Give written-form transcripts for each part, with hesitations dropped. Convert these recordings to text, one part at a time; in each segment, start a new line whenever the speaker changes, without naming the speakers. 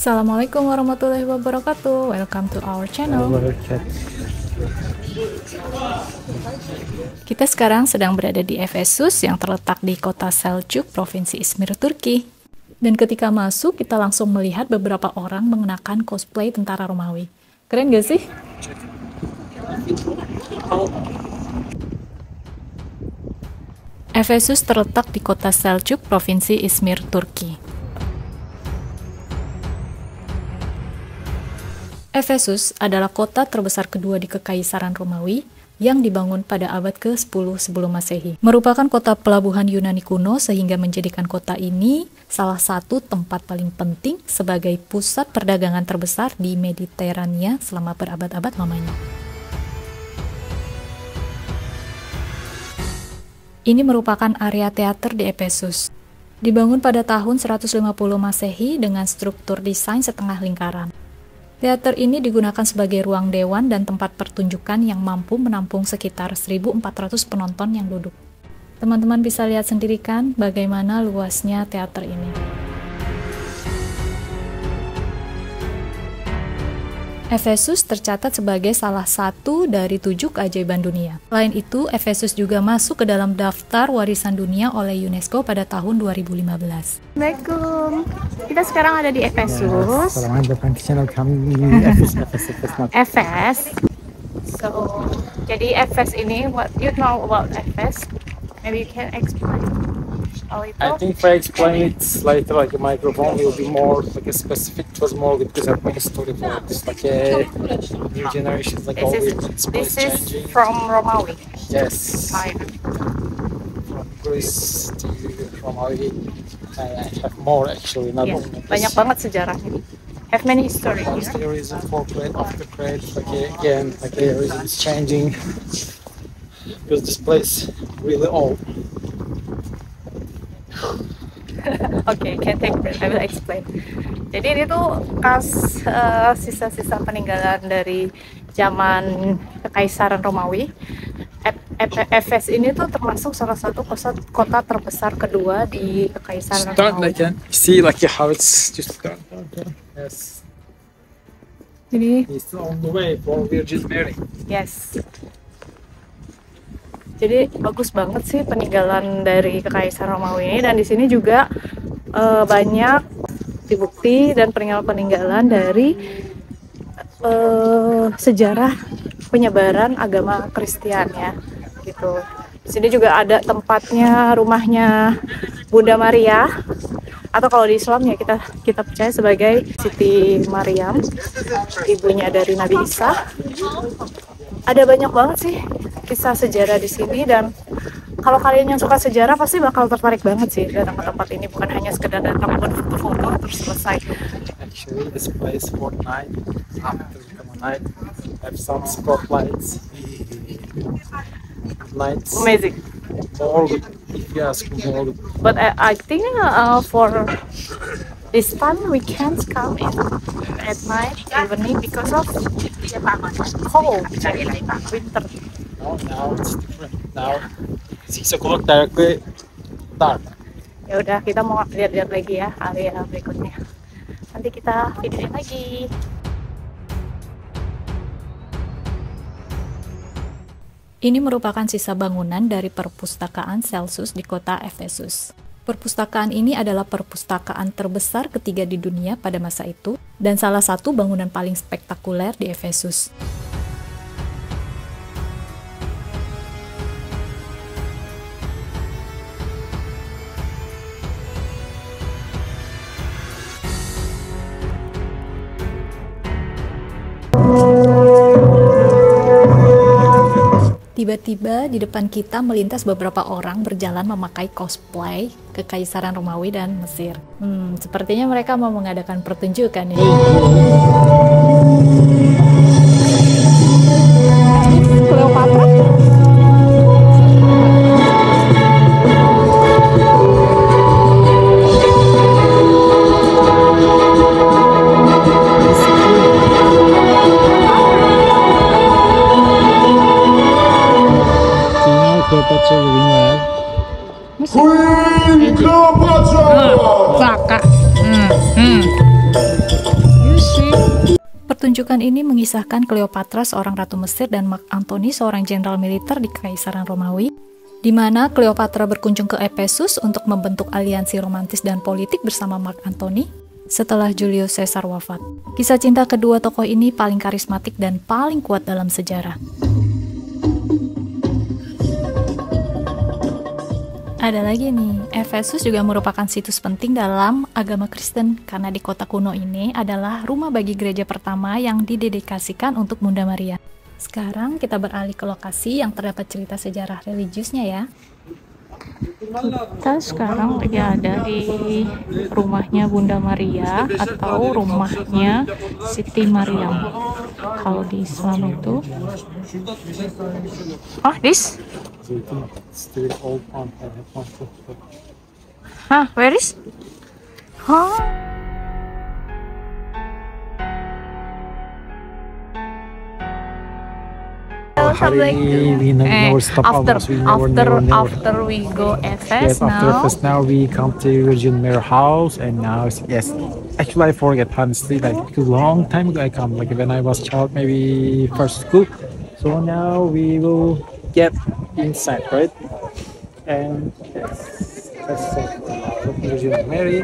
Assalamualaikum warahmatullahi wabarakatuh. Welcome to our channel. Kita sekarang sedang berada di Efesus yang terletak di kota Selçuk, provinsi Izmir, Turki. Dan ketika masuk, kita langsung melihat beberapa orang mengenakan cosplay tentara Romawi. Keren gak sih? Efesus terletak di kota Selçuk, provinsi Izmir, Turki. Efesus adalah kota terbesar kedua di Kekaisaran Romawi yang dibangun pada abad ke-10 sebelum Masehi. Merupakan kota pelabuhan Yunani kuno sehingga menjadikan kota ini salah satu tempat paling penting sebagai pusat perdagangan terbesar di Mediterania selama berabad-abad lamanya. Ini merupakan area teater di Efesus. Dibangun pada tahun 150 Masehi dengan struktur desain setengah lingkaran. Teater ini digunakan sebagai ruang dewan dan tempat pertunjukan yang mampu menampung sekitar 1.400 penonton yang duduk. Teman-teman bisa lihat sendiri kan bagaimana luasnya teater ini. Efesus tercatat sebagai salah satu dari 7 keajaiban dunia. Selain itu, Efesus juga masuk ke dalam daftar warisan dunia oleh UNESCO pada tahun 2015. Assalamualaikum. Kita sekarang ada di Efesus. Efes. So, jadi Efes ini, what you know about Efes? Maybe you can explain a little.
I think if I explain it later, like a microphone will be more like a specific. It was more because of my story for this, like a new generations, like all
This is from Romawi.
Yes.
Time.
From Greece to Romawi. I have more actually, not
Yes,
only
banyak banget sejarahnya. Have many history here.
the reason for trade, after trade, like again, like the reason is changing because this place really old.
Okay, can take break. I will explain. Jadi ini tuh sisa-sisa peninggalan dari zaman Kekaisaran Romawi. Efes ini tuh termasuk salah satu kota terbesar kedua di Kekaisaran Romawi.
See like how it's just start. Yes.
Jadi,
It's on the way for Virgin Mary.
yes. Jadi bagus banget sih peninggalan dari Kekaisaran Romawi ini, dan di sini juga banyak bukti dan peninggalan dari sejarah penyebaran agama Kristen ya, gitu. Di sini juga ada tempatnya, rumahnya Bunda Maria, atau kalau di Islam ya kita percaya sebagai Siti Maryam, ibunya dari Nabi Isa. Ada banyak banget sih kisah sejarah di sini, dan kalau kalian yang suka sejarah pasti bakal tertarik banget sih datang ke tempat ini, bukan hanya sekedar datang buat foto-foto terus selesai.
Actually, this place for night, after we come at night, have some spotlights. Lights.
Amazing.
More good, if you ask me, more good.
But I think for this time we can't come in at night, evening, because of cold, winter.
No, now it's different. Now 6 o'clock directly dark.
Ya udah, kita mau lihat-lihat lagi ya area berikutnya. Nanti kita videoin lagi. Ini merupakan sisa bangunan dari perpustakaan Celsus di kota Efesus. Perpustakaan ini adalah perpustakaan terbesar ketiga di dunia pada masa itu, dan salah satu bangunan paling spektakuler di Efesus. Tiba-tiba di depan kita melintas beberapa orang berjalan memakai cosplay Kekaisaran Romawi dan Mesir. Sepertinya mereka mau mengadakan pertunjukan ya. Cleopatra?
Cleopatra living there.
Queen Cleopatra!
Baka. Pertunjukan ini mengisahkan Cleopatra seorang ratu Mesir dan Mark Antony seorang jenderal militer di Kekaisaran Romawi, di mana Cleopatra berkunjung ke Efesus untuk membentuk aliansi romantis dan politik bersama Mark Antony setelah Julius Caesar wafat. Kisah cinta kedua tokoh ini paling karismatik dan paling kuat dalam sejarah. Ada lagi nih, Efesus juga merupakan situs penting dalam agama Kristen karena di kota kuno ini adalah rumah bagi gereja pertama yang didedikasikan untuk Bunda Maria. Sekarang kita beralih ke lokasi yang terdapat cerita sejarah religiusnya ya. Kita sekarang lagi ada di rumahnya Bunda Maria atau rumahnya Siti Maryam. Kalau di Islam itu, this? Where is? After we go Efes,
now we come to Virgin Mary House, and now yes, actually I forget honestly, like a long time ago I come, like when I was child, maybe first school. So now we will get inside, right? And that's Virgin Mary.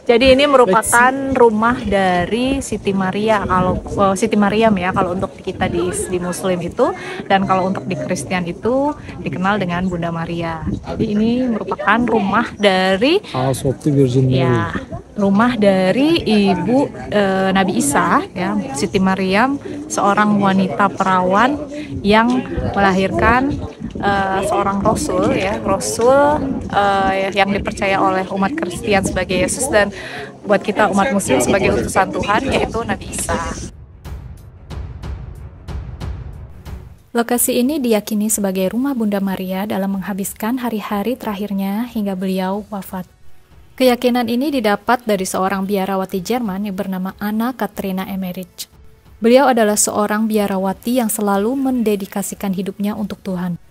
Jadi ini merupakan rumah dari Siti Maria, kalau Siti Maryam ya, kalau untuk kita di Muslim itu, dan kalau untuk di Kristen itu dikenal dengan Bunda Maria. Jadi ini merupakan rumah dari
House of the Virgin Mary.
Ya, rumah dari ibu Nabi Isa ya, Siti Maryam, seorang wanita perawan yang melahirkan seorang rasul ya, yang dipercaya oleh umat Kristen sebagai Yesus, dan buat kita umat Muslim sebagai utusan Tuhan, yaitu Nabi Isa. Lokasi ini diyakini sebagai rumah Bunda Maria dalam menghabiskan hari-hari terakhirnya hingga beliau wafat. Keyakinan ini didapat dari seorang biarawati Jerman yang bernama Anna Katrina Emmerich. Beliau adalah seorang biarawati yang selalu mendedikasikan hidupnya untuk Tuhan.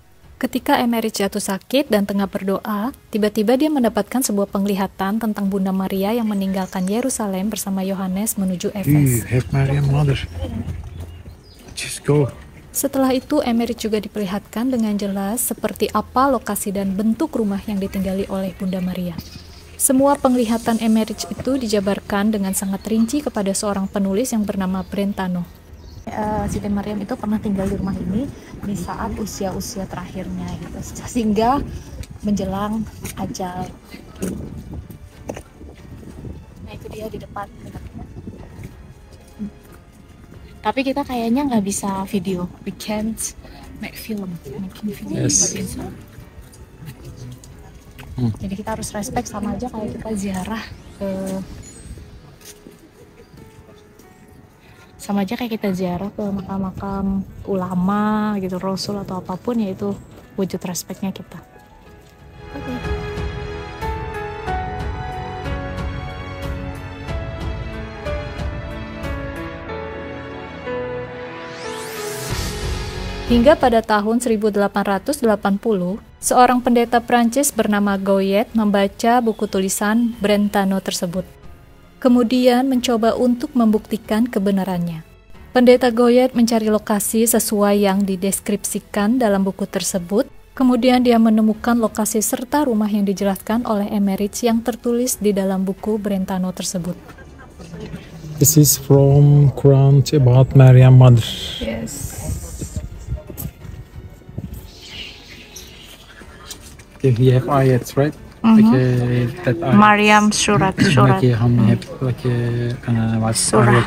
Ketika Emmerich jatuh sakit dan tengah berdoa, tiba-tiba dia mendapatkan sebuah penglihatan tentang Bunda Maria yang meninggalkan Yerusalem bersama Yohanes menuju Efes. Setelah itu, Emmerich juga diperlihatkan dengan jelas seperti apa lokasi dan bentuk rumah yang ditinggali oleh Bunda Maria. Semua penglihatan Emmerich itu dijabarkan dengan sangat rinci kepada seorang penulis yang bernama Brentano. Siti Maryam itu pernah tinggal di rumah ini di saat usia-usia terakhirnya gitu, sehingga menjelang ajal. Nah itu dia di depan. Tapi kita kayaknya nggak bisa video, we can't make film, making video.
Yes.
Jadi kita harus respect, sama aja kayak kita ziarah ke, sama aja kayak kita ziarah ke makam-makam ulama gitu, rasul atau apapun, yaitu wujud respeknya kita. Hingga pada tahun 1880, seorang pendeta Prancis bernama Goyet membaca buku tulisan Brentano tersebut. Kemudian mencoba untuk membuktikan kebenarannya. Pendeta Goyet mencari lokasi sesuai yang dideskripsikan dalam buku tersebut. Kemudian dia menemukan lokasi serta rumah yang dijelaskan oleh Emmerich yang tertulis di dalam buku Brentano tersebut.
This is from Quran about Maryam Mother.
Yes.
Okay, we have ayats, right? That ayat.
Maryam surat.
Ayat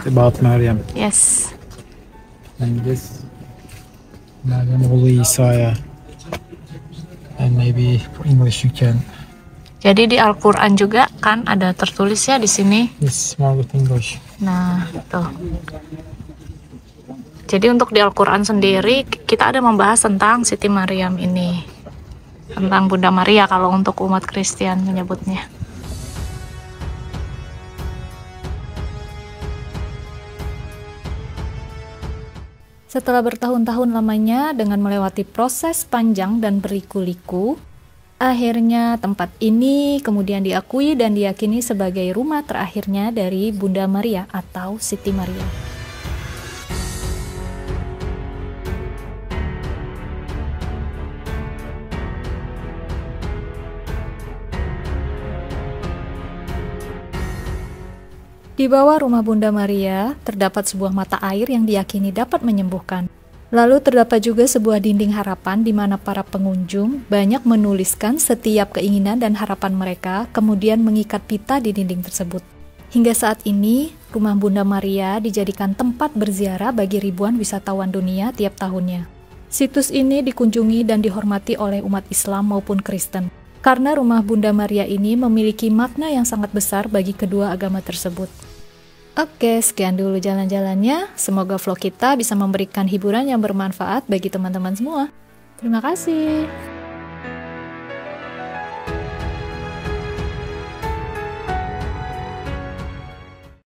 about Maryam.
Yes.
And this Maryam Ulu Isa. And maybe for English you can.
Jadi di Al-Qur'an juga kan ada tertulis ya di sini.
Yes, more with English.
Nah, tuh. Jadi untuk di Al-Qur'an sendiri kita ada membahas tentang Siti Maryam ini. Tentang Bunda Maria kalau untuk umat Kristen menyebutnya. Setelah bertahun-tahun lamanya dengan melewati proses panjang dan berliku-liku, Akhirnya tempat ini kemudian diakui dan diyakini sebagai rumah terakhirnya dari Bunda Maria atau Siti Maria. Di bawah rumah Bunda Maria, terdapat sebuah mata air yang diyakini dapat menyembuhkan. Lalu terdapat juga sebuah dinding harapan di mana para pengunjung banyak menuliskan setiap keinginan dan harapan mereka, kemudian mengikat pita di dinding tersebut. Hingga saat ini, rumah Bunda Maria dijadikan tempat berziarah bagi ribuan wisatawan dunia tiap tahunnya. Situs ini dikunjungi dan dihormati oleh umat Islam maupun Kristen. Karena rumah Bunda Maria ini memiliki makna yang sangat besar bagi kedua agama tersebut. Oke, sekian dulu jalan-jalannya. Semoga vlog kita bisa memberikan hiburan yang bermanfaat bagi teman-teman semua. Terima kasih.